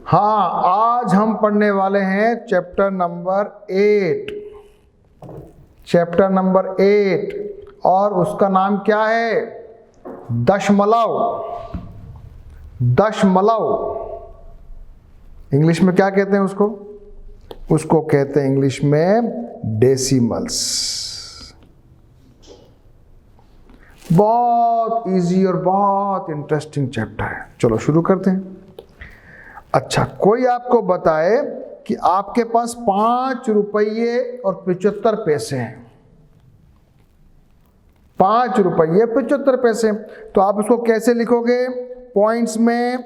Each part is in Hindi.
हाँ, आज हम पढ़ने वाले हैं चैप्टर नंबर 8। चैप्टर नंबर 8 और उसका नाम क्या है? दशमलव। दशमलव इंग्लिश में क्या कहते हैं उसको? उसको कहते हैं इंग्लिश में डेसिमल्स। बहुत इजी और बहुत इंटरेस्टिंग चैप्टर है। चलो शुरू करते हैं। अच्छा, कोई आपको बताए कि आपके पास 5 रुपये और 75 पैसे हैं। 5 रुपये 75 पैसे, तो आप उसको कैसे लिखोगे? पॉइंट्स में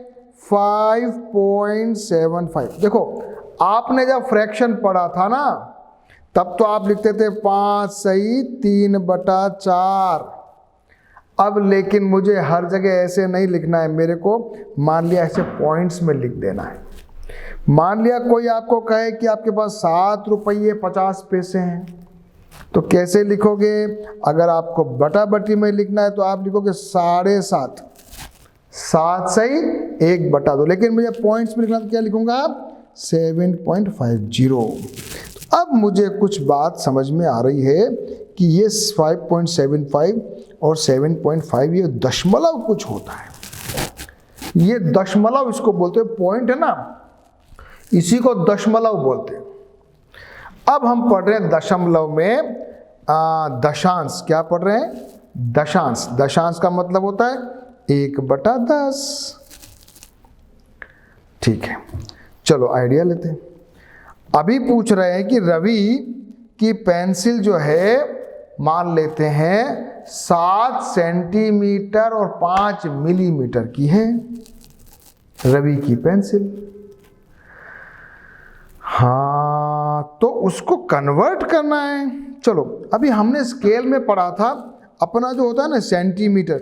5.75। देखो, आपने जब फ्रैक्शन पढ़ा था ना, तब तो आप लिखते थे 5 सही 3/4। अब लेकिन मुझे हर जगह ऐसे नहीं लिखना है, मेरे को मान लिया ऐसे पॉइंट्स में लिख देना है। मान लिया कोई आपको कहे कि आपके पास 7 रुपये 50 पैसे हैं, तो कैसे लिखोगे? अगर आपको बटा बटी में लिखना है तो आप लिखोगे 7.5। 7 सही 1/2, लेकिन मुझे पॉइंट्स में लिखना तो क्या लिखूंगा? 7.50। तो अब मुझे कुछ बात समझ में आ रही है कि ये 5.75 और 7.5 ये दशमलव कुछ होता है। ये दशमलव इसको बोलते हैं, पॉइंट है ना, इसी को दशमलव बोलते हैं। अब हम पढ़ रहे हैं दशमलव में दशांश। क्या पढ़ रहे हैं? दशांश। दशांश का मतलब होता है 1/10। ठीक है, चलो आइडिया लेते हैं। अभी पूछ रहे हैं कि रवि की पेंसिल जो है, मान लेते हैं 7 सेंटीमीटर और 5 मिलीमीटर की है रवि की पेंसिल। हाँ, तो उसको कन्वर्ट करना है। चलो, अभी हमने स्केल में पढ़ा था, अपना जो होता है ना सेंटीमीटर,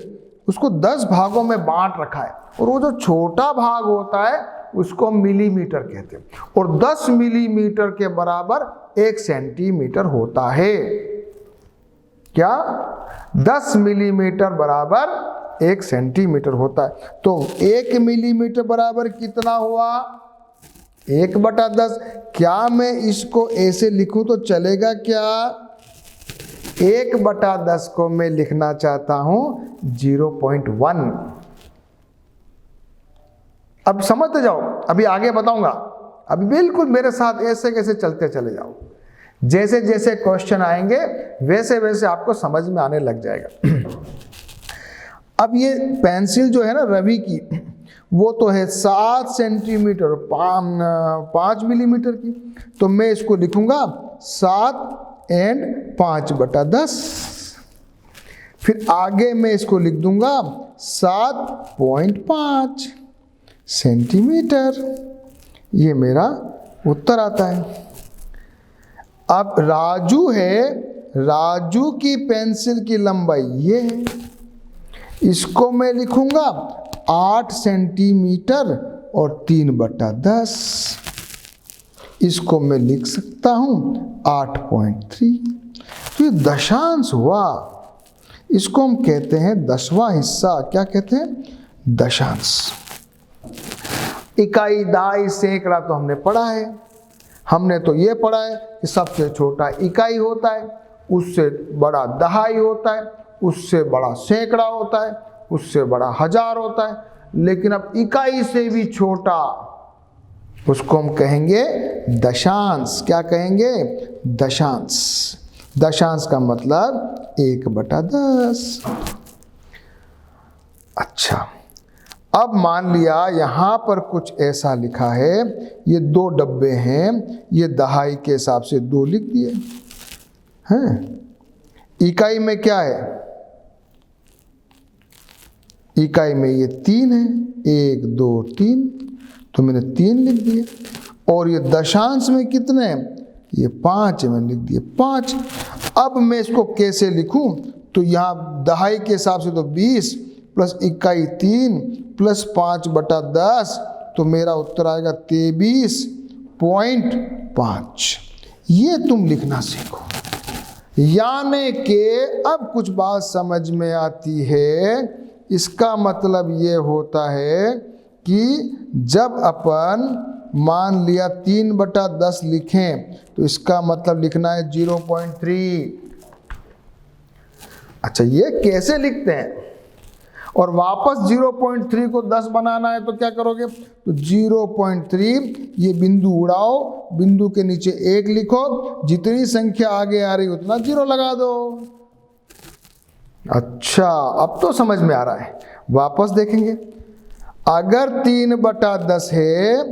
उसको 10 भागों में बांट रखा है, और वो जो छोटा भाग होता है उसको मिलीमीटर कहते हैं, और 10 मिलीमीटर के बराबर 1 सेंटीमीटर होता है। क्या? 10 मिलीमीटर बराबर 1 सेंटीमीटर होता है। तो 1 मिलीमीटर बराबर कितना हुआ? 1/10। क्या मैं इसको ऐसे लिखूं तो चलेगा क्या? 1/10 को मैं लिखना चाहता हूं 0.1। अब समझते जाओ, अभी आगे बताऊंगा। अभी बिल्कुल मेरे साथ ऐसे कैसे चलते चले जाओ। जैसे जैसे क्वेश्चन आएंगे वैसे वैसे आपको समझ में आने लग जाएगा। अब ये पेंसिल जो है ना रवि की, वो तो है 7 सेंटीमीटर 5 मिलीमीटर की, तो मैं इसको लिखूंगा 7 और 5/10। फिर आगे मैं इसको लिख दूंगा 7.5 सेंटीमीटर। ये मेरा उत्तर आता है। अब राजू है, राजू की पेंसिल की लंबाई ये है, इसको मैं लिखूंगा 8 सेंटीमीटर और 3/10। इसको मैं लिख सकता हूं 8.3। तो ये दशांश हुआ, इसको हम कहते हैं 10वां हिस्सा। क्या कहते हैं? दशांश। इकाई, दहाई, सैकड़ा तो हमने पढ़ा है। हमने तो ये पढ़ा है कि सबसे छोटा इकाई होता है, उससे बड़ा दहाई होता है, उससे बड़ा सैकड़ा होता है, उससे बड़ा हजार होता है, लेकिन अब इकाई से भी छोटा, उसको हम कहेंगे दशांश। क्या कहेंगे? दशांश। दशांश का मतलब 1/10। अच्छा, अब मान लिया यहां पर कुछ ऐसा लिखा है, ये 2 डब्बे हैं, ये दहाई के हिसाब से 2 लिख दिए हैं। इकाई में क्या है? इकाई में ये 3 है, 1 2 3, तो मैंने 3 लिख दिए। और ये दशांश में कितने हैं? ये 5 है, मैंने लिख दिए 5। अब मैं इसको कैसे लिखूं? तो यहाँ दहाई के हिसाब से तो 20 प्लस इकाई 3 प्लस 5/10, तो मेरा उत्तर आएगा 23.5। ये तुम लिखना सीखो। यानी कि अब कुछ बात समझ में आती है। इसका मतलब ये होता है कि जब अपन मान लिया 3/10 लिखें तो इसका मतलब लिखना है 0.3। अच्छा, ये कैसे लिखते हैं? और वापस 0.3 को 10 बनाना है तो क्या करोगे? तो 0.3 ये बिंदु उड़ाओ, बिंदु के नीचे 1 लिखो, जितनी संख्या आगे आ रही उतना 0 लगा दो। अच्छा, अब तो समझ में आ रहा है। वापस देखेंगे, अगर 3/10 है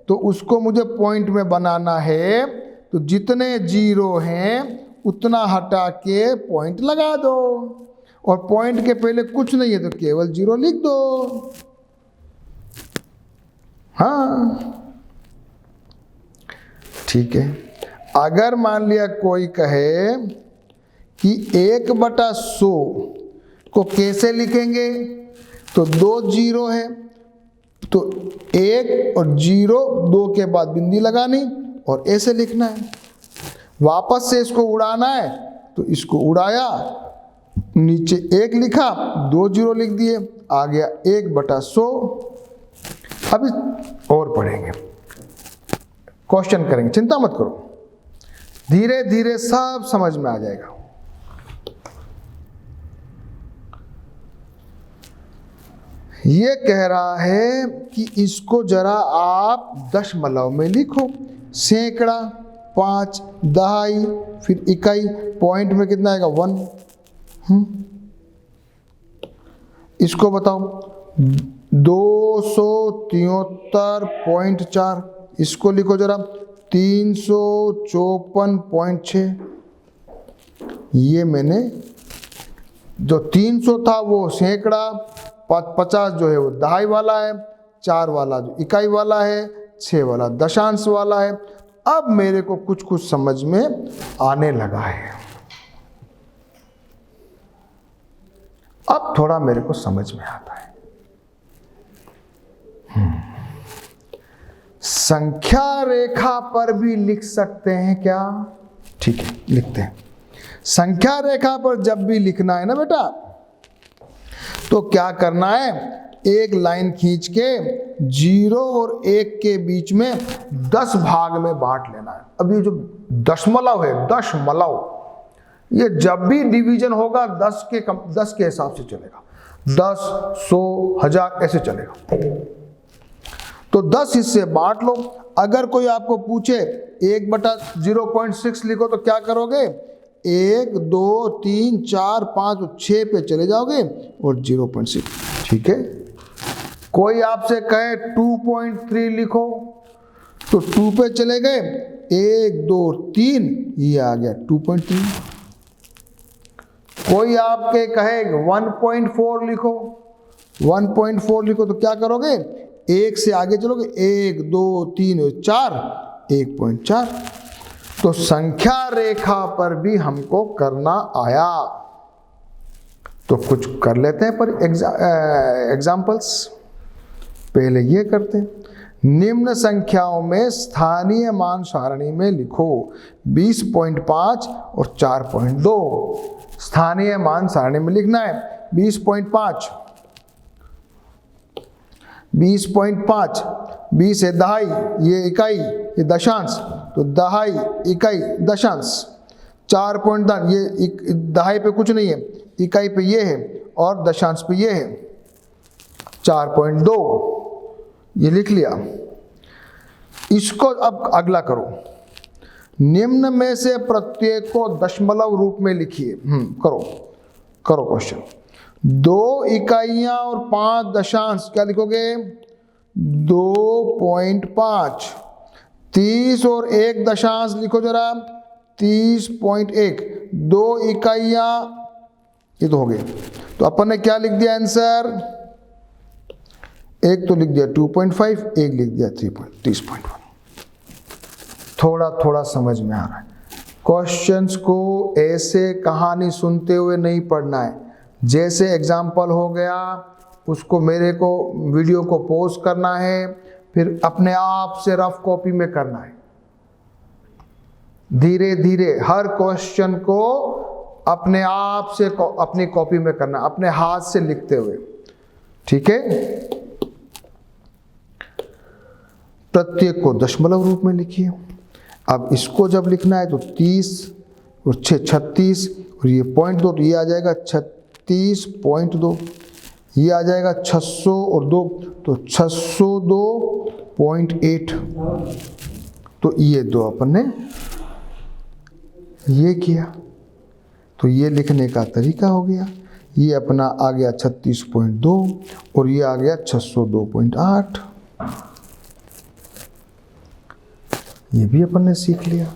तो उसको मुझे पॉइंट में बनाना है, तो जितने 0 हैं उतना हटा के पॉइंट लगा दो, और पॉइंट के पहले कुछ नहीं है तो केवल 0 लिख दो। हाँ, ठीक है। अगर मान लिया कोई कहे कि 1/100 को कैसे लिखेंगे, तो 2 0 है, तो 1 और 0 2 के बाद बिंदी लगानी और ऐसे लिखना है। वापस से इसको उड़ाना है तो इसको उड़ाया, नीचे 1 लिखा, 2 0 लिख दिए, आ गया 1/100। अभी और पढ़ेंगे, क्वेश्चन करेंगे, चिंता मत करो, धीरे धीरे सब समझ में आ जाएगा। ये कह रहा है कि इसको जरा आप दशमलव में लिखो, सैकड़ा, 5, दहाई, फिर इकाई, पॉइंट में कितना आएगा 1। इसको बताओ 273.4, इसको लिखो जरा 354.6। ये मैंने जो 300 था वो सैकड़ा, 50 जो है वो दहाई वाला है, 4 वाला जो इकाई वाला है, 6 वाला दशांश वाला है। अब मेरे को कुछ कुछ समझ में आने लगा है, अब थोड़ा मेरे को समझ में आता है। संख्या रेखा पर भी लिख सकते हैं क्या? ठीक है, लिखते हैं। संख्या रेखा पर जब भी लिखना है ना बेटा, तो क्या करना है, एक लाइन खींच के 0 और 1 के बीच में 10 भाग में बांट लेना है। अब ये जो दशमलव है, दशमलव, ये जब भी डिवीजन होगा 10 के हिसाब से चलेगा, 10, 100, 1000 ऐसे चलेगा। तो 10 हिस्से बांट लो। अगर कोई आपको पूछे 1/0.6 लिखो तो क्या करोगे? 1, 2, 3, 4, 5, 6 पे चले जाओगे और 0.6, ठीक है। कोई आपसे कहे 2.3 लिखो तो 2 पे चले गए, 1, 2, 3, ये आ गया 2.3। कोई आपके कहे 1.4 लिखो, 1.4 लिखो तो क्या करोगे? 1 से आगे चलोगे, 1, 2, 3, 4, 1.4। तो संख्या रेखा पर भी हमको करना आया, तो कुछ कर लेते हैं पर एग्जाम्पल्स। पहले ये करते हैं, निम्न संख्याओं में स्थानीय मान सारणी में लिखो 20.5 और 4.2। स्थानीय मान सारणी में लिखना है 20.5, 20.5, 20 है दहाई, ये इकाई, ये दशांश, तो दहाई, इकाई, दशांश। 4.2, ये दहाई पे कुछ नहीं है, इकाई पे ये है और दशांश पे ये है। 4.2 ये लिख लिया। इसको अब अगला करो, निम्न में से प्रत्येक को दशमलव रूप में लिखिए। करो क्वेश्चन। 2 इकाइयां और 5 दशांश, क्या लिखोगे? 2.5। 30 और 1 दशांश लिखो जरा, 30.1। 2 इकाइयां, ये तो हो गए। तो अपन ने क्या लिख दिया आंसर? एक तो लिख दिया 2.5, एक लिख दिया 30.1। थोड़ा थोड़ा समझ में आ रहा है। क्वेश्चंस को ऐसे कहानी सुनते हुए नहीं पढ़ना है, जैसे एग्जाम्पल हो गया उसको मेरे को वीडियो को पॉज करना है, फिर अपने आप से रफ कॉपी में करना है। धीरे धीरे हर क्वेश्चन को अपने आप से अपनी कॉपी में करना, अपने हाथ से लिखते हुए, ठीक है। प्रत्येक को दशमलव रूप में लिखिए। अब इसको जब लिखना है तो 30 और 6 36 और ये 0.2 तो ये आ जाएगा 36.2, ये आ जाएगा 600 और 2 तो 602.8। तो ये दो अपन ने ये किया, तो ये लिखने का तरीका हो गया। ये अपना आ गया 36.2 और ये आ गया 602.8। ये भी अपन ने सीख लिया।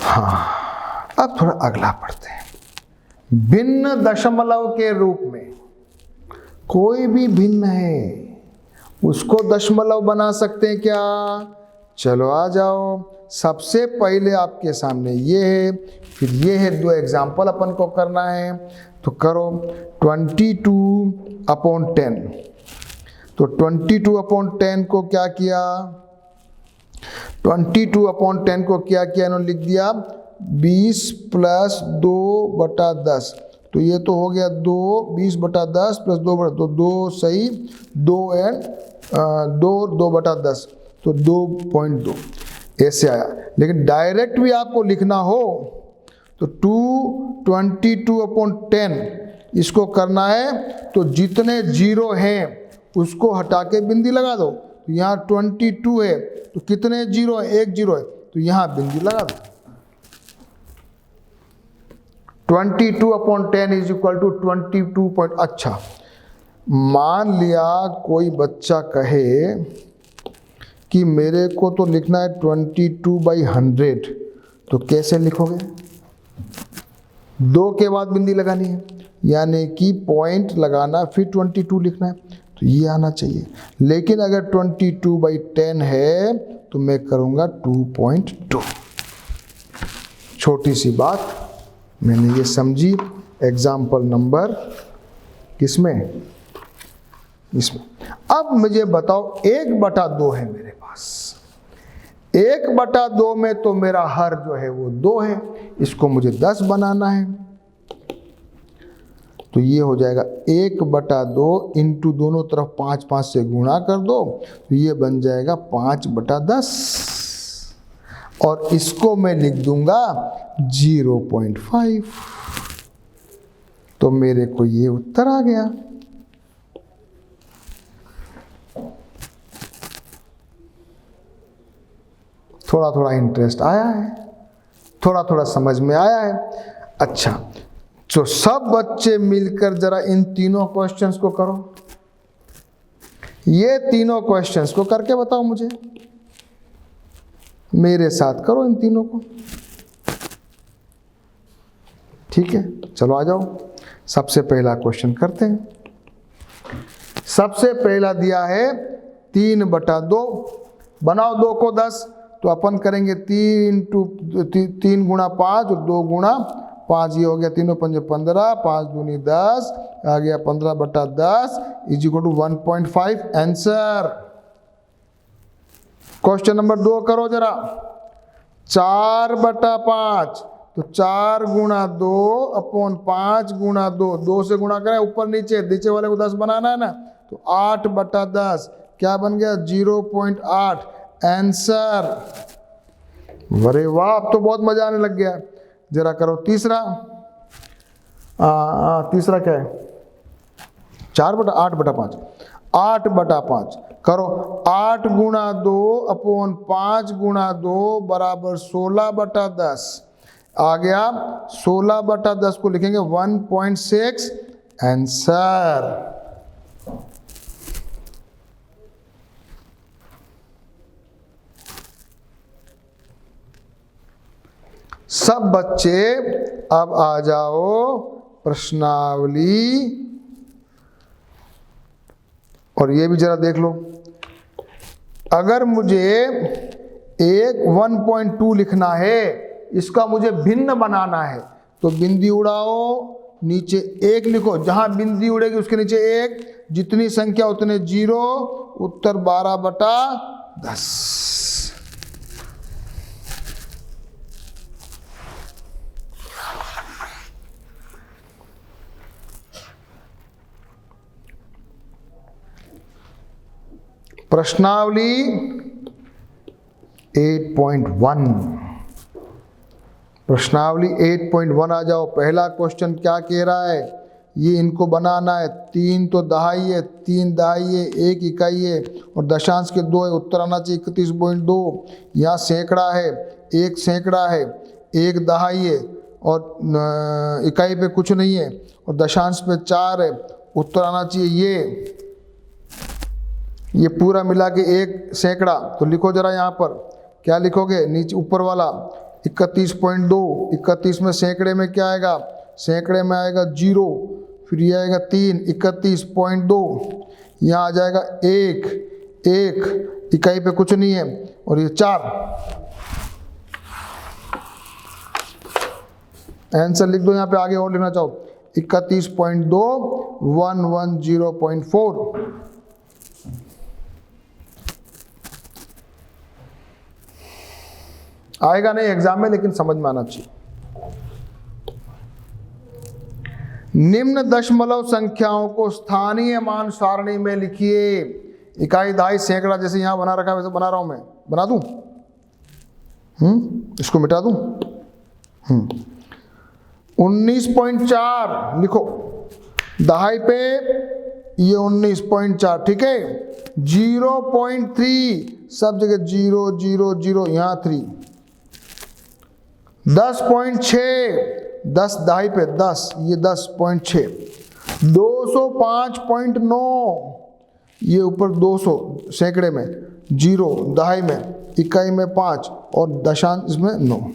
हाँ, अब थोड़ा अगला पढ़ते हैं। भिन्न दशमलव के रूप में कोई भी भिन्न है, उसको दशमलव बना सकते हैं क्या? चलो आ जाओ। सबसे पहले आपके सामने ये है, फिर ये है, दो एग्जाम्पल अपन को करना है। तो करो 22/10। तो 22/10 को क्या किया? 22/10 को क्या किया? इन्होंने लिख दिया 20 + 2/10। तो ये तो हो गया 2, 20/10 + 2/10, तो 2 सही, 2/10, तो 2.2 ऐसे आया। लेकिन डायरेक्ट भी आपको लिखना हो तो 22/10 इसको करना है, तो जितने जीरो हैं उसको हटा के बिंदी लगा दो। तो यहाँ 22 है तो कितने जीरो है? 1 जीरो है, तो यहाँ बिंदी लगा दो। 22/10 इज इक्वल टू 22 अच्छा, मान लिया कोई बच्चा कहे कि मेरे को तो लिखना है 22/100, तो कैसे लिखोगे? 2 के बाद बिंदी लगानी है, यानी कि पॉइंट लगाना फिर 22 लिखना है, तो ये आना चाहिए। लेकिन अगर 22/10 है तो मैं करूँगा 2.2। छोटी सी बात मैंने ये समझी। एग्जाम्पल नंबर किसमें? इसमें। अब मुझे बताओ 1/2 है मेरे पास। 1/2 में तो मेरा हर जो है वो 2 है, इसको मुझे 10 बनाना है। तो ये हो जाएगा 1/2 इंटू दोनों तरफ 5 से गुणा कर दो, तो ये बन जाएगा 5/10 और इसको मैं लिख दूंगा 0.5। तो मेरे को ये उत्तर आ गया। थोड़ा थोड़ा इंटरेस्ट आया है, थोड़ा थोड़ा समझ में आया है। अच्छा, तो सब बच्चे मिलकर जरा इन तीनों क्वेश्चंस को करो। ये तीनों क्वेश्चंस को करके बताओ मुझे, मेरे साथ करो इन तीनों को। ठीक है, चलो आ जाओ। सबसे पहला क्वेश्चन करते हैं। सबसे पहला दिया है 3/2। बनाओ 2 को 10, तो अपन करेंगे 3 × 5 और 2 × 5। ये हो गया 3 × 5 = 15, 5 दूनी 10, आ गया 15/10 is equal to 1.5 answer. Question number 2 करो जरा। 4/5, तो 4 × 2/5 × 2, 2 से गुणा करें ऊपर नीचे, नीचे वाले को 10 बनाना है ना, तो 8/10 क्या बन गया? 0.8 आंसर। अरे वाह, अब तो बहुत मजा आने लग गया। जरा करो तीसरा। तीसरा क्या है? 8/5। 8/5 करो। 8 × 2/5 × 2 = 16/10 आ गया। 16/10 को लिखेंगे 1.6 आंसर। सब बच्चे अब आ जाओ प्रश्नावली, और ये भी जरा देख लो। अगर मुझे 1.2 लिखना है, इसका मुझे भिन्न बनाना है, तो बिंदी उड़ाओ, नीचे 1 लिखो, जहां बिंदी उड़ेगी उसके नीचे 1, जितनी संख्या उतने जीरो, उत्तर 12/10। प्रश्नावली 8.1, प्रश्नावली 8.1 आ जाओ। पहला क्वेश्चन क्या कह रहा है, ये इनको बनाना है। 3 तो दहाई है, 3 दहाई है, 1 इकाई है और दशांश के 2 है। उत्तर आना चाहिए 31.2। यहाँ सैकड़ा है, 1 सैकड़ा है, 1 दहाई है और इकाई पे कुछ नहीं है और दशांश पे 4 है। उत्तर आना चाहिए ये पूरा मिला के 1 सैकड़ा। तो लिखो जरा यहाँ पर क्या लिखोगे, नीचे ऊपर वाला 31.2। 31 में सैकड़े में क्या आएगा, सैकड़े में आएगा 0, फिर ये आएगा 3, 31.2। यहाँ आ जाएगा 1 इकाई पे कुछ नहीं है और ये 4। आंसर लिख दो यहाँ पे, आगे और लिखना चाहो 31.2 110.4। आएगा नहीं एग्जाम में, लेकिन समझ में आना चाहिए। निम्न दशमलव संख्याओं को स्थानीय मान सारणी में लिखिए। इकाई, दहाई, सैकड़ा जैसे यहां बना रखा है वैसे बना रहा हूं मैं। बना दूं? इसको मिटा दूं? 19.4 लिखो, दहाई पे ये 19.4, ठीक है। 0.3 सब जगह 0 0 0, यहां 3। 10.6, 10 दहाई पे 10, ये 10.6। 205.9, ये ऊपर 200 सैकड़े में, 0 दहाई में, इकाई में 5 और दशांश में 9।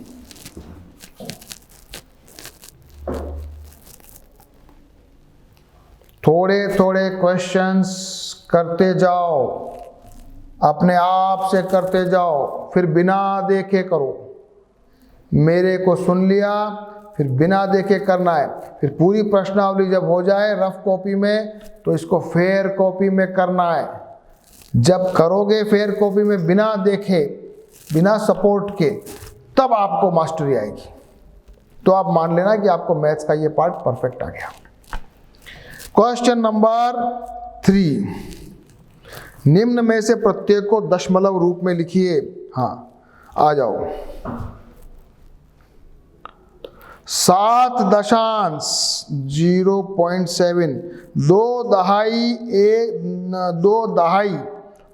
थोड़े थोड़े क्वेश्चंस करते जाओ, अपने आप से करते जाओ, फिर बिना देखे करो। मेरे को सुन लिया, फिर बिना देखे करना है। फिर पूरी प्रश्नावली जब हो जाए रफ कॉपी में, तो इसको फेयर कॉपी में करना है। जब करोगे फेयर कॉपी में बिना देखे, बिना सपोर्ट के, तब आपको मास्टरी आएगी। तो आप मान लेना कि आपको मैथ्स का ये पार्ट परफेक्ट आ गया। क्वेश्चन नंबर 3, निम्न में से प्रत्येक को दशमलव रूप में लिखिए। हाँ, आ जाओ। 7.07, 2 दहाई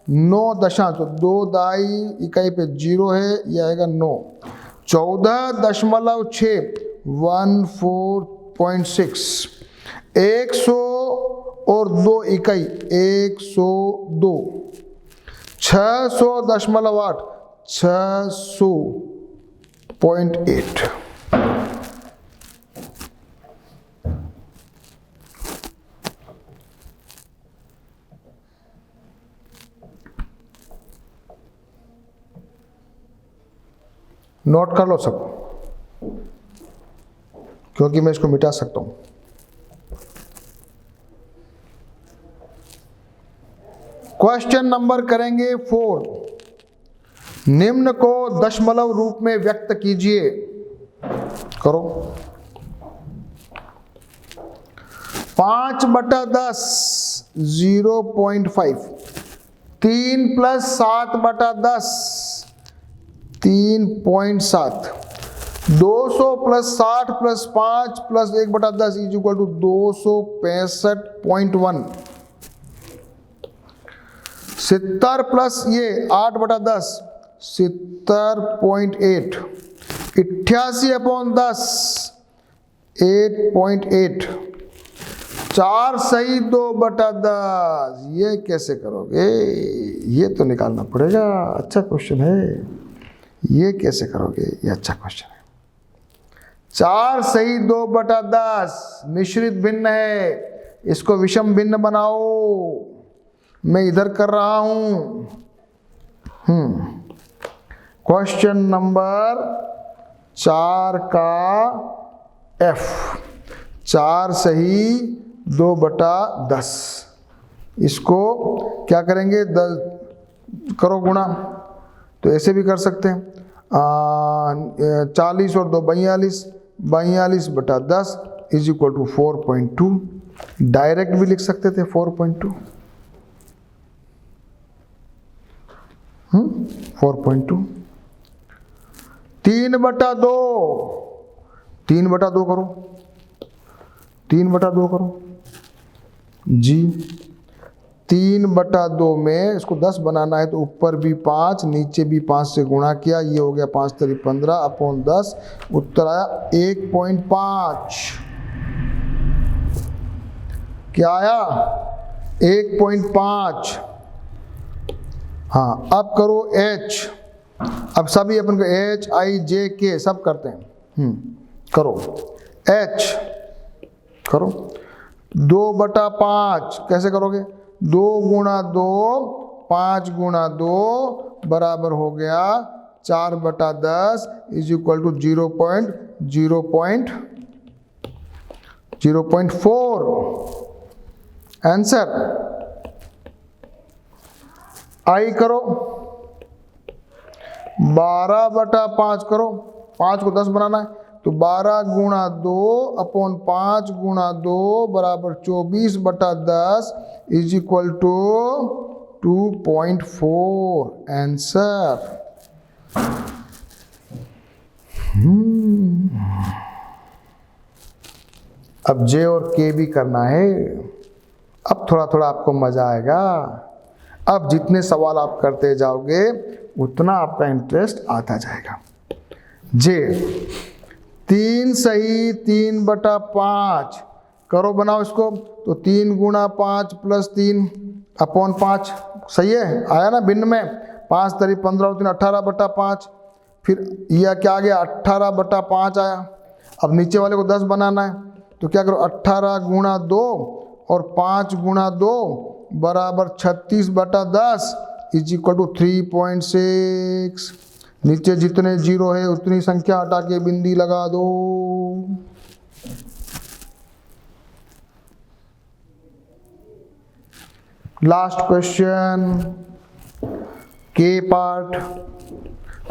9 दशांश, तो 2 दहाई इकाई पे 0 है, ये आएगा 9। 14.6 14.6, 100 और 2 इकाई 102। 600.8 600.8। नोट कर लो सब, क्योंकि मैं इसको मिटा सकता हूं। क्वेश्चन नंबर करेंगे 4, निम्न को दशमलव रूप में व्यक्त कीजिए। करो। 5/10 0.5, 3 + 7/10 3.7, 200 + 60 + 5 + 1/10 = 265.1। 70 प्लस ये 8/10 70.8। 88/10 8.8। 4 सही 2/10। ये कैसे करोगे? ये तो निकालना पड़ेगा। अच्छा क्वेश्चन है, ये कैसे करोगे? ये अच्छा क्वेश्चन है। 4 सही 2/10 मिश्रित भिन्न है, इसको विषम भिन्न बनाओ। मैं इधर कर रहा हूं। क्वेश्चन नंबर 4 का F, 4 सही 2/10। इसको क्या करेंगे? 10 करो गुणा, तो ऐसे भी कर सकते हैं। 40 और 2 42, 42/10 = 4.2। डायरेक्ट भी लिख सकते थे 4.2। 4.2। 3/2, 3/2 करो, 3/2 करो जी। 3/2 में इसको 10 बनाना है तो ऊपर भी 5 नीचे भी 5 से गुणा किया, ये हो गया 5 × 15 अपॉन 10, उत्तर आया 1.5। क्या आया? 1.5। हाँ, अब करो H। अब सभी अपन को H I J K सब करते हैं। करो H, करो 2/5 कैसे करोगे? 2 × 2 5 × 2 बराबर हो गया 4/10 इज इक्वल टू 0.4 आंसर। आई करो 12/5 करो, 5 को 10 बनाना है तो 12 × 2 अपॉन 5 × 2 बराबर 24/10 इज इक्वल टू 2.4 आंसर। अब J और K भी करना है। अब थोड़ा थोड़ा आपको मजा आएगा। अब जितने सवाल आप करते जाओगे उतना आपका इंटरेस्ट आता जाएगा। J 3 सही 3/5 करो, बनाओ इसको तो 3 × 5 + 3 अपॉन 5 सही है, आया ना भिन्न में। 5 × 15 3 18/5, फिर यह क्या आ गया 18/5 आया। अब नीचे वाले को 10 बनाना है तो क्या करो 18 × 2 और 5 × 2 बराबर 36/10 इज इक्वल टू 3.6। नीचे जितने जीरो है उतनी संख्या हटा के बिंदी लगा दो। लास्ट क्वेश्चन के पार्ट।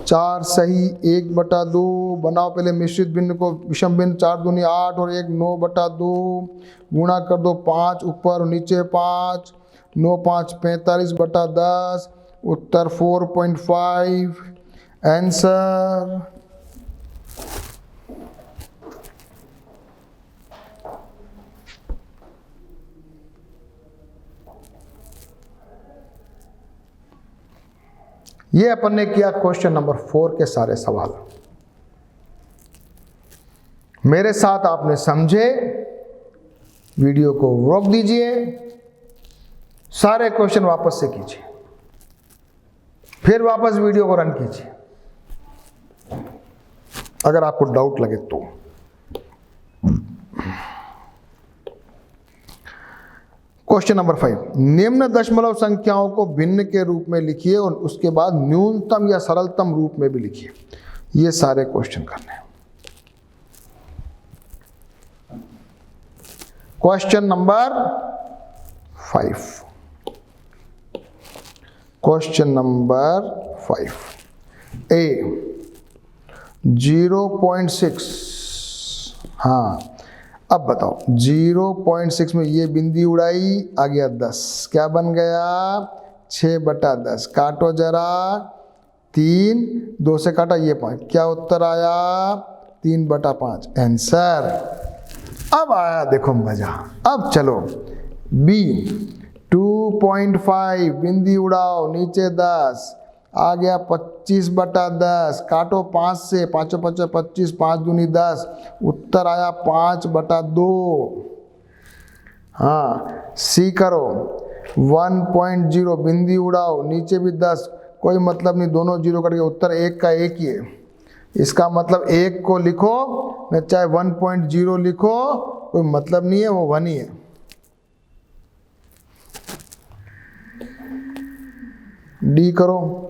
4 सही 1/2 बनाओ पहले मिश्रित भिन्न को विषम भिन्न। 4 दूनी 8 और 1 9/2 गुणा कर दो 5 ऊपर और नीचे 5, 9 5 45/10 उत्तर 4.5 आंसर। ये अपन ने किया क्वेश्चन नंबर 4 के सारे सवाल। मेरे साथ आपने समझे, वीडियो को रोक दीजिए, सारे क्वेश्चन वापस से कीजिए, फिर वापस वीडियो को रन कीजिए अगर आपको डाउट लगे तो। क्वेश्चन नंबर 5, निम्न दशमलव संख्याओं को भिन्न के रूप में लिखिए और उसके बाद न्यूनतम या सरलतम रूप में भी लिखिए। ये सारे क्वेश्चन करने हैं। क्वेश्चन नंबर 5, क्वेश्चन नंबर 5 ए 0.6। हाँ, अब बताओ 0.6 में ये बिंदी उड़ाई, आ गया 10, क्या बन गया 6/10। काटो जरा, 3 2 से काटा ये 5, क्या उत्तर आया 3/5 आंसर। अब आया देखो मजा। अब चलो बी 2.5 बिंदी उड़ाओ, नीचे 10, आ गया 25/10। काटो 5 से, 5 5 25, 5 दूनी 10, उत्तर आया 5/2। हाँ, सी करो 1.0 बिंदी उड़ाओ, नीचे भी 10, कोई मतलब नहीं, दोनों जीरो कट गए, उत्तर 1 का 1 ही है। इसका मतलब 1 को लिखो न चाहे 1.0 लिखो, कोई मतलब नहीं है, वो 1 ही है। डी करो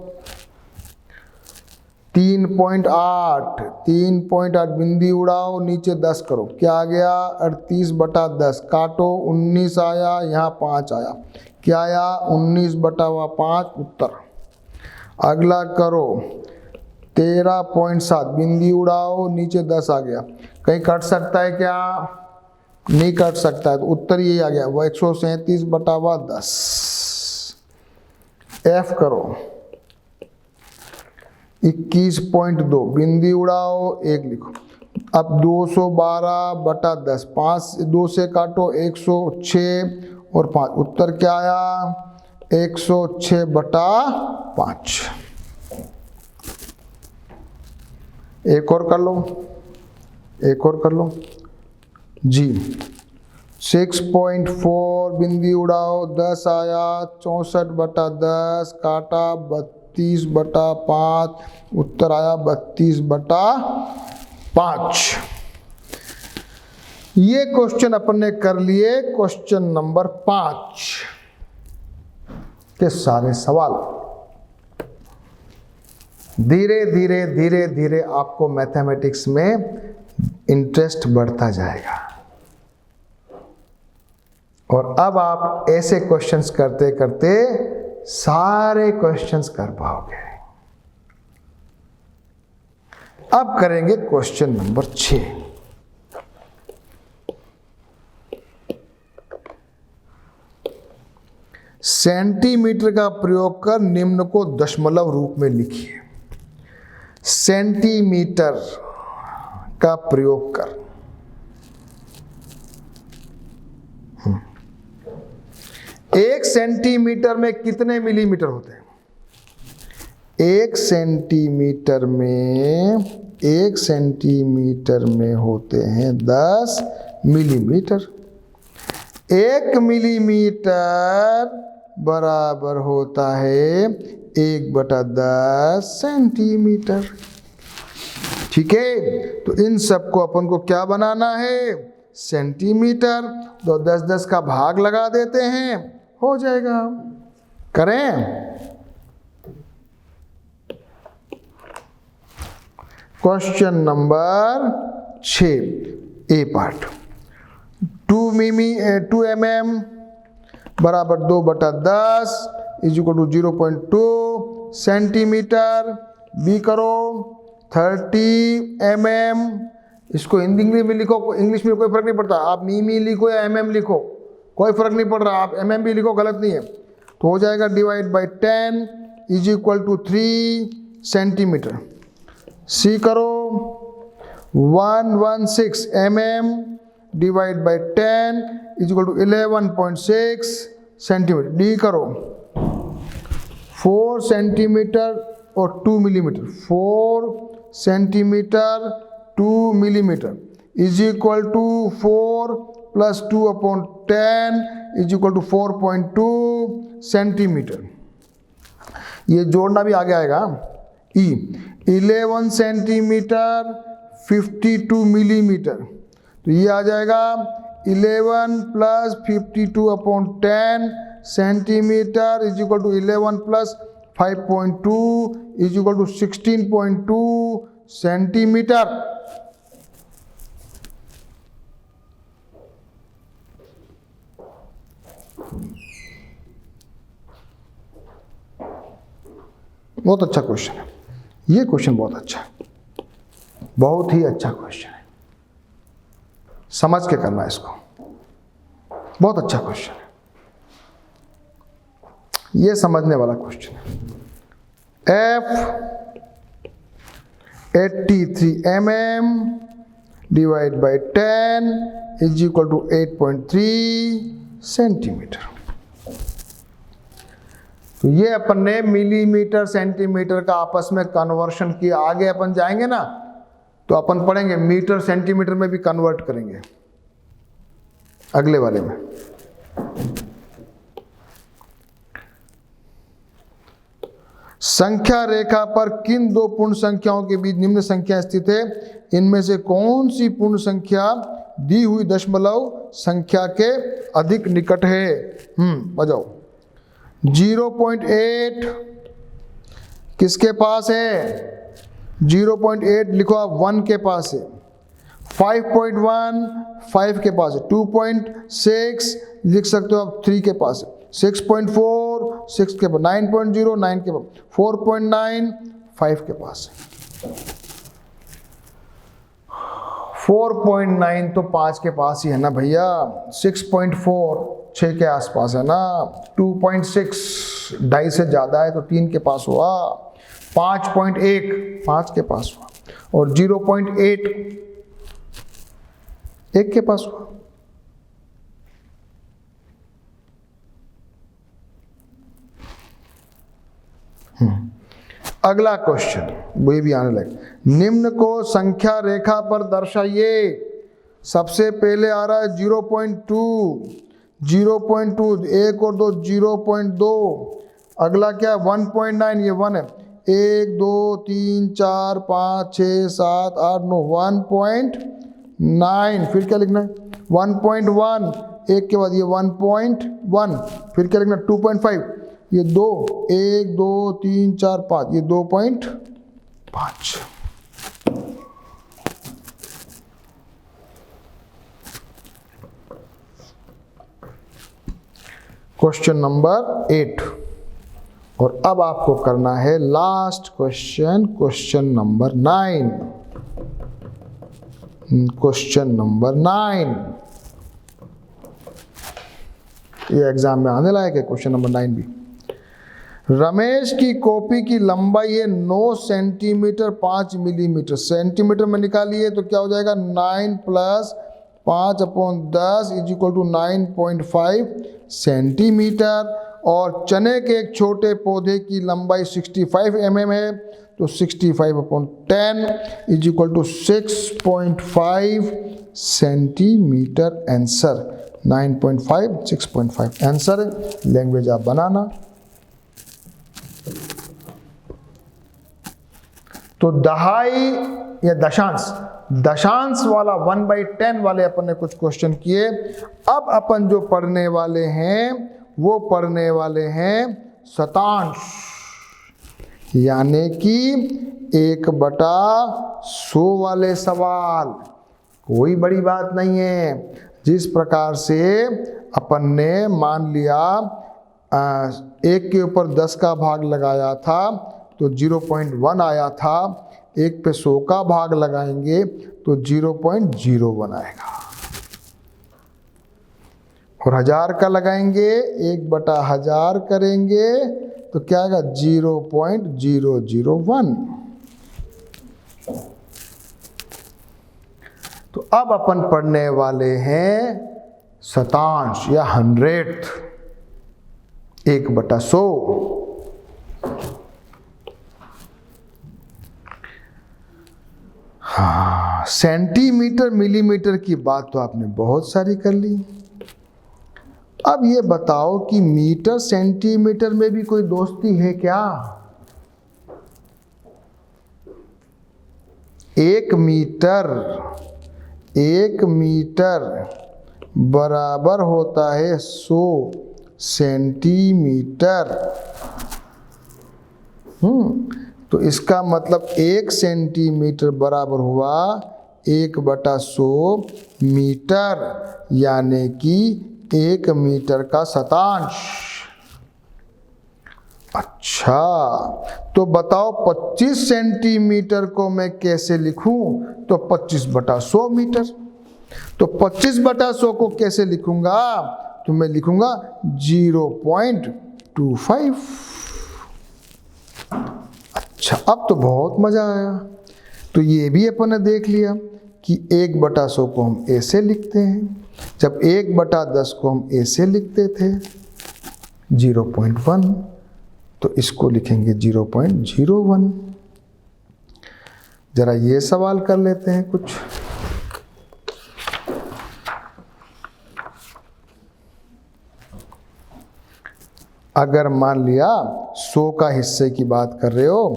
3.8 बिंदी उड़ाओ, नीचे 10 करो, क्या आ गया 38/10। काटो 19 आया, यहाँ 5 आया, क्या आया 19/5 उत्तर। अगला करो 13.7 बिंदी उड़ाओ, नीचे 10 आ गया, कहीं कट सकता है क्या? नहीं कट सकता है, तो उत्तर यही आ गया वो 137/10। एफ करो 21.2 बिंदी उड़ाओ 1 लिखो। अब 212/10, 5 2 से काटो 106 और 5, उत्तर क्या आया 106/5। एक और कर लो, एक और कर लो जी। 6.4 बिंदी उड़ाओ 10 आया, 64/10 काटा 32/5, उत्तर आया 32/5। ये क्वेश्चन अपन ने कर लिए क्वेश्चन नंबर 5 के सारे सवाल। धीरे धीरे धीरे धीरे आपको मैथमेटिक्स में इंटरेस्ट बढ़ता जाएगा और अब आप ऐसे क्वेश्चंस करते करते सारे क्वेश्चंस कर पाओगे। अब करेंगे क्वेश्चन नंबर 6। सेंटीमीटर का प्रयोग कर निम्न को दशमलव रूप में लिखिए। सेंटीमीटर का प्रयोग कर, 1 सेंटीमीटर में कितने मिलीमीटर होते हैं? 1 सेंटीमीटर में होते हैं 10 मिलीमीटर। 1 मिलीमीटर बराबर होता है 1/10 सेंटीमीटर। ठीक है, तो इन सबको अपन को क्या बनाना है? सेंटीमीटर। तो 10-10 का भाग लगा देते हैं, हो जाएगा। करें? Question number 6 A part. 2 mm बराबर 2/10 is equal to 0.2 centimetre. B करो 30 mm, इसको हिंदी इंग्लिश में लिखो, इंग्लिश में कोई फर्क नहीं पड़ता, आप मीमी लिखो या mm लिखो, कोई फर्क नहीं पड़ रहा, आप mm भी लिखो, गलत नहीं है। तो हो जाएगा divide by 10 is equal to 3 centimetre. C करो 116 mm divide by 10 is equal to 11.6 centimetre. D करो 4 सेंटीमीटर और 2 millimetre, 4 centimetre 2 millimetre is equal to 4 plus 2/10 is equal to 4.2 centimetre. ये जोड़ना भी आगे आएगा। ई 11 सेंटीमीटर 52 मिलीमीटर, तो ये आ जाएगा 11 plus 52/10 centimetre is equal to 11 plus 5.2 is equal to 16.2 centimetre. बहुत अच्छा क्वेश्चन है ये, क्वेश्चन बहुत अच्छा है, बहुत ही अच्छा क्वेश्चन है, समझ के करना है इसको, बहुत अच्छा क्वेश्चन है, ये समझने वाला क्वेश्चन है। F 83 mm divide by 10 is equal to 8.3 centimetre. तो ये अपन ने मिलीमीटर सेंटीमीटर का आपस में कन्वर्शन किया। आगे अपन जाएंगे ना तो अपन पढ़ेंगे मीटर सेंटीमीटर में भी कन्वर्ट करेंगे अगले वाले में। संख्या रेखा पर किन दो पूर्ण संख्याओं के बीच निम्न संख्या स्थित है? इनमें से कौन सी पूर्ण संख्या दी हुई दशमलव संख्या के अधिक निकट है? बजाओ। 0.8 किसके पास है? 0.8 लिखो आप, 1 के पास है। 5.1 5 के पास है। 2.6 लिख सकते हो आप, 3 के पास है। 6.4 6 के पास, 9.0 9 के पास, 4.9 5 के पास है। 4.9 तो 5 के पास ही है ना भैया। 6.4 6 के आसपास है ना। 2.6 2.5 से ज़्यादा है तो 3 के पास हुआ। 5.1 5 के पास हुआ, और 0.8 1 के पास हुआ। अगला क्वेश्चन, वो भी आने लगे। निम्न को संख्या रेखा पर दर्शाइए। सबसे पहले आ रहा है 0.2, 0.2 1 और 2 0.2। अगला क्या है 1.9, ये 1 है। 1 2 3 4 5 6 7 8 9 1.9। फिर क्या लिखना है 1.1, एक के बाद ये 1.1। फिर क्या लिखना 2.5, ये 2 1 2 3 4 5, ये 2.5। Question number 8। और अब आपको करना है last question, question number 9। Question number 9 ये एग्जाम में आने लायक है, क्वेश्चन नंबर 9 भी। रमेश की कॉपी की लंबाई है 9 सेंटीमीटर 5 मिलीमीटर। सेंटीमीटर में निकालिए तो क्या हो जाएगा 9 प्लस 5/10 = 9.5 सेंटीमीटर। और चने के एक छोटे पौधे की लंबाई 65 mm है, तो 65/10 = 6.5 सेंटीमीटर। आंसर 9.5 6.5 आंसर है। लैंग्वेज आप बनाना। तो दहाई या दशांश, दशांश वाला 1/10 वाले अपन ने कुछ क्वेश्चन किए। अब अपन जो पढ़ने वाले हैं वो पढ़ने वाले हैं शतांश, यानी कि 1/100 वाले सवाल। कोई बड़ी बात नहीं है। जिस प्रकार से अपन ने मान लिया 1 के ऊपर 10 का भाग लगाया था तो 0.1 आया था, 1 पे 100 का भाग लगाएंगे तो 0.01 आएगा, और 1000 का लगाएंगे 1/1000 करेंगे तो क्या आएगा 0.001। तो अब अपन पढ़ने वाले हैं शतांश या 100th, 1/100। हाँ, सेंटीमीटर मिलीमीटर की बात तो आपने बहुत सारी कर ली। अब ये बताओ कि मीटर सेंटीमीटर में भी कोई दोस्ती है क्या? 1 मीटर बराबर होता है 100 सेंटीमीटर। तो इसका मतलब 1 सेंटीमीटर बराबर हुआ 1/100 मीटर, यानी कि 1 मीटर का शतांश। अच्छा, तो बताओ 25 सेंटीमीटर को मैं कैसे लिखूं? तो 25/100 मीटर। तो 25/100 को कैसे लिखूंगा? तो मैं लिखूंगा 0.25। अच्छा, अब तो बहुत मजा आया। तो ये भी अपन ने देख लिया कि 1/100 को हम ऐसे लिखते हैं, जब 1/10 को हम ऐसे लिखते थे 0.1, तो इसको लिखेंगे 0.01। जरा ये सवाल कर लेते हैं कुछ। अगर मान लिया 100 का हिस्से की बात कर रहे हो,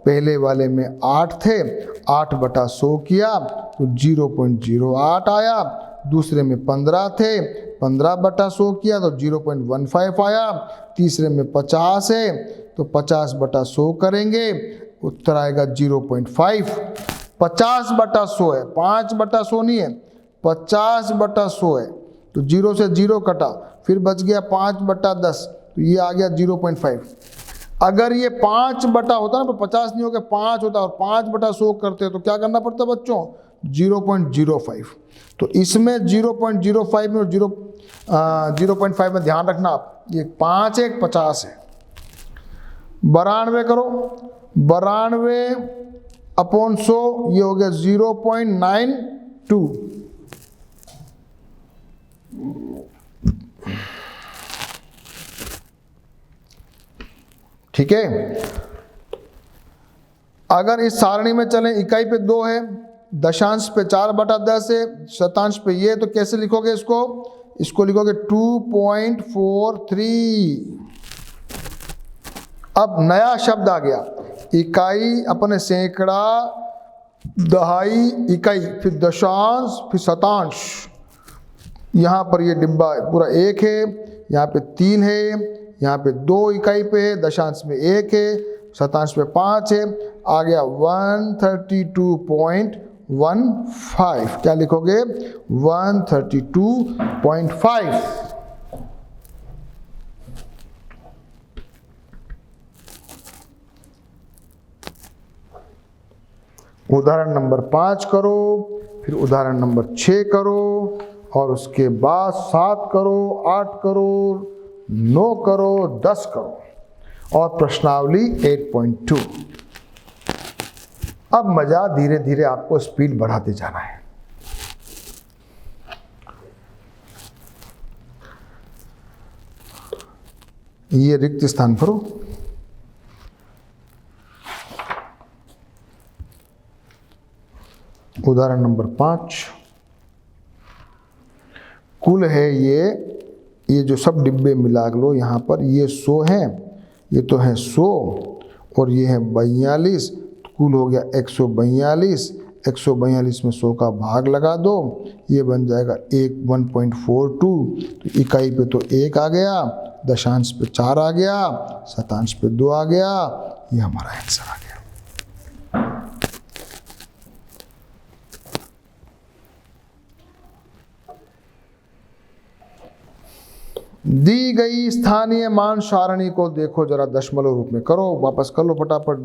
पहले वाले में 8 थे, 8/100 किया तो 0.08 आया। दूसरे में 15 थे, 15/100 किया तो 0.15 आया। तीसरे में 50 है तो 50/100 करेंगे, उत्तर आएगा 0.5। 50/100 है, 5/100 नहीं है, 50/100 है। तो 0 से 0 कटा, फिर बच गया 5/10, तो ये आ गया 0.5। अगर ये 5 होता ना तो 50 नहीं हो गया, 5 होता, और 5/100 करते तो क्या करना पड़ता बच्चों? 0.05। तो इसमें 0.05 में और 0.5 में ध्यान रखना आप, ये 5 है 50 है। 92 करो, 92/100, ये हो गया 0.92। ठीक है। अगर इस सारणी में चलें, इकाई पे 2 है, दशांश पे 4/10 है, शतांश पे ये, तो कैसे लिखोगे इसको? इसको लिखोगे 2.43। अब नया शब्द आ गया, इकाई अपने सैकड़ा, दहाई, इकाई, फिर दशांश, फिर शतांश। यहाँ पर ये डिब्बा पूरा 1 है, यहाँ पे 3 है, यहाँ पे 2 इकाई पे है, दशांश में 1 है, शतांश में 5 है, आ गया 132.15। क्या लिखोगे? 132.5। उदाहरण नंबर 5 करो, फिर उदाहरण नंबर 6 करो, और उसके बाद 7 करो, 8 करो, 9 करो, 10 करो, और प्रश्नावली 8.2। अब मजा धीरे धीरे आपको स्पीड बढ़ाते जाना है। ये रिक्त स्थान भरो। उदाहरण नंबर 5, कुल है ये जो सब डिब्बे मिला लो यहाँ पर, ये 100 हैं, ये तो है 100, और ये है 42, कुल हो गया 142। 142 में 100 का भाग लगा दो, ये बन जाएगा 1.42। तो इकाई पे तो 1 आ गया, दशांश पे 4 आ गया, शतांश पे 2 आ गया, ये हमारा आंसर आ गया। दी गई स्थानीय मान सारणी को देखो जरा, दशमलव रूप में करो, वापस कर लो फटाफट।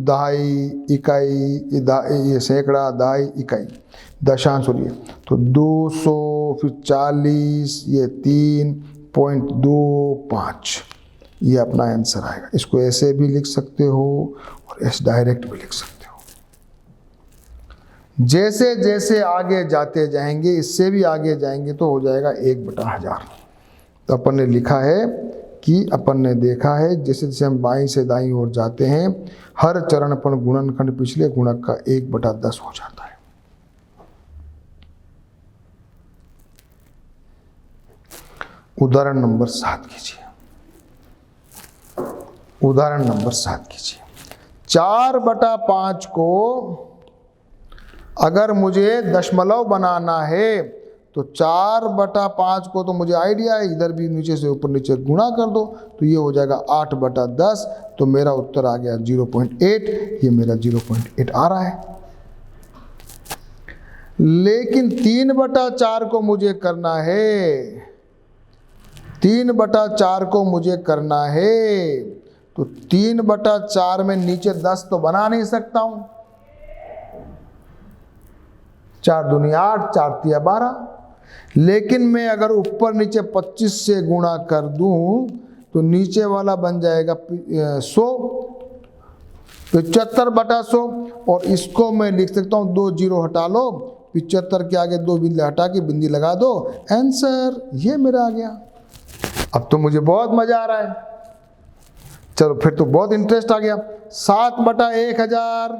दहाई, इकाई, ये सैकड़ा, दहाई, इकाई, दशांश, और ये तो 200, फिर 40, ये 3.25, ये अपना आंसर आएगा। इसको ऐसे भी लिख सकते हो और ऐसे डायरेक्ट भी लिख सकते हो। जैसे जैसे आगे जाते जाएंगे, इससे भी आगे जाएंगे तो हो जाएगा 1/1000। तो अपन ने लिखा है कि अपन ने देखा है जैसे जैसे हम बाईं से दाईं ओर जाते हैं, हर चरण पर गुणनखंड पिछले गुणक का 1/10 हो जाता है। उदाहरण नंबर 7 कीजिए। उदाहरण नंबर 7 कीजिए। 4/5 को अगर मुझे दशमलव बनाना है तो 4/5 को तो मुझे आइडिया है, इधर भी नीचे से ऊपर नीचे गुणा कर दो तो ये हो जाएगा 8/10। तो मेरा उत्तर आ गया 0.8। ये मेरा 0.8 आ रहा है। लेकिन 3/4 को मुझे करना है, 3/4 को मुझे करना है, तो 3/4 में नीचे 10 तो बना नहीं सकता हूं। 4 दूनी 8, 4 तिया 12। लेकिन मैं अगर ऊपर नीचे 25 से गुणा कर दूं तो नीचे वाला बन जाएगा 100, 75/100। और इसको मैं लिख सकता हूं, 2 जीरो हटा लो, 75 के आगे 2 बिंदी हटा के बिंदी लगा दो, आंसर ये मेरा आ गया। अब तो मुझे बहुत मजा आ रहा है। चलो फिर तो बहुत इंटरेस्ट आ गया। 7/1000,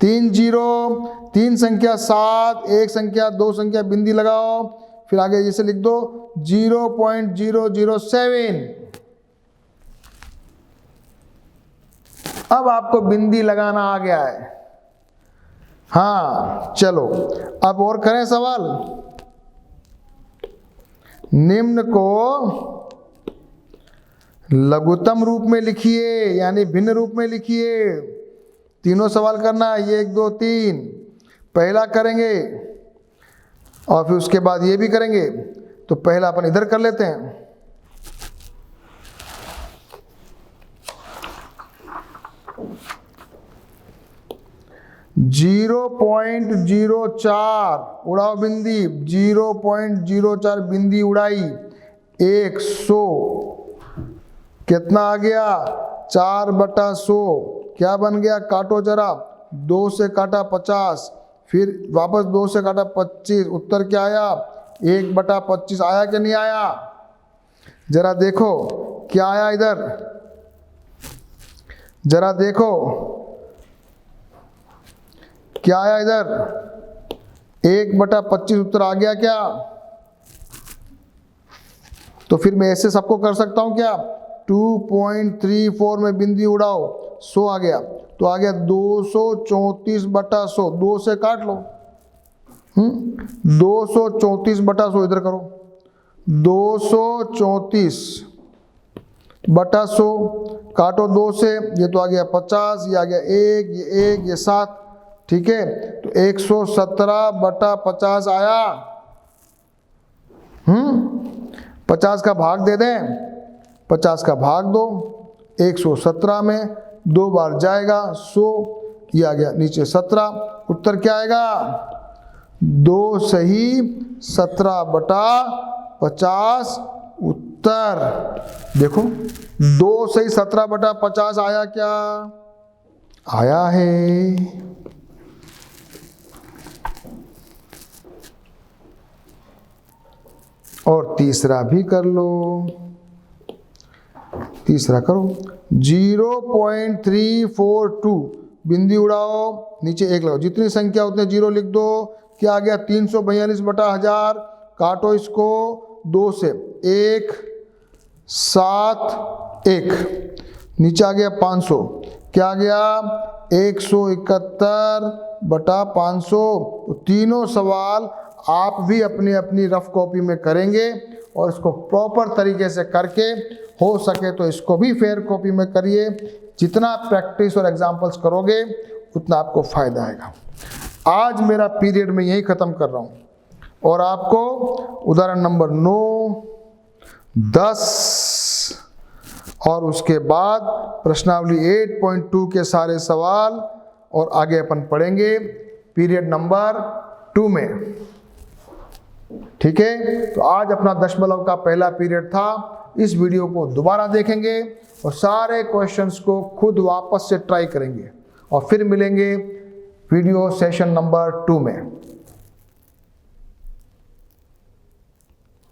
3 जीरो, 3 संख्या 7, 1 संख्या, 2 संख्या, बिंदी लगाओ, फिर आगे जैसे लिख दो 0.007। अब आपको बिंदी लगाना आ गया है। हाँ चलो अब और करें सवाल। निम्न को लघुत्तम रूप में लिखिए, यानी भिन्न रूप में लिखिए। तीनों सवाल करना है, 1 2 3। पहला करेंगे और फिर उसके बाद ये भी करेंगे। तो पहला अपन इधर कर लेते हैं। .04 उड़ाओ बिंदी, 0.04 बिंदी उड़ाई, 100 कितना आ गया 4/100 क्या बन गया, काटो जरा, 2 से काटा 50, फिर वापस 2 से काटा 25, उत्तर क्या आया, 1/25 आया कि नहीं आया? जरा देखो क्या आया इधर, जरा देखो क्या आया इधर, 1/25 उत्तर आ गया क्या? तो फिर मैं ऐसे सबको कर सकता हूं क्या, 2.34 में बिंदी उड़ाओ, 100 आ गया, तो आ गया 234/100, 2 से काट लो, 234/100 इधर करो, 234/100 काटो 2 से, ये तो आ गया 50, ये आ गया 1, ये 1, ये 7, ठीक है, तो 117/50 आया। 50 का भाग दे दें, 50 का भाग दो, 117 में 2 बार जाएगा 100, ये आ गया नीचे 17, उत्तर क्या आएगा, 2 सही 17/50 उत्तर। देखो 2 सही 17/50 आया क्या, आया है। और तीसरा भी कर लो, तीसरा करो, 0.342 बिंदी उड़ाओ, नीचे 1 लगाओ, जितनी संख्या उतने 0 लिख दो, क्या आ गया 342/1000, काटो इसको 2 से, 1 7 1, नीचे आ गया 500, क्या आ गया 171/500। तीनों सवाल आप भी अपनी अपनी रफ कॉपी में करेंगे और इसको प्रॉपर तरीके से करके, हो सके तो इसको भी फेयर कॉपी में करिए। जितना प्रैक्टिस और एग्जाम्पल्स करोगे उतना आपको फायदा आएगा। आज मेरा पीरियड में यही ख़त्म कर रहा हूँ और आपको उदाहरण नंबर 9, 10 और उसके बाद प्रश्नावली 8.2 के सारे सवाल और आगे अपन पढ़ेंगे पीरियड नंबर 2 में। ठीक है, तो आज अपना दशमलव का पहला पीरियड था। इस वीडियो को दोबारा देखेंगे और सारे क्वेश्चंस को खुद वापस से ट्राई करेंगे और फिर मिलेंगे वीडियो सेशन नंबर 2 में।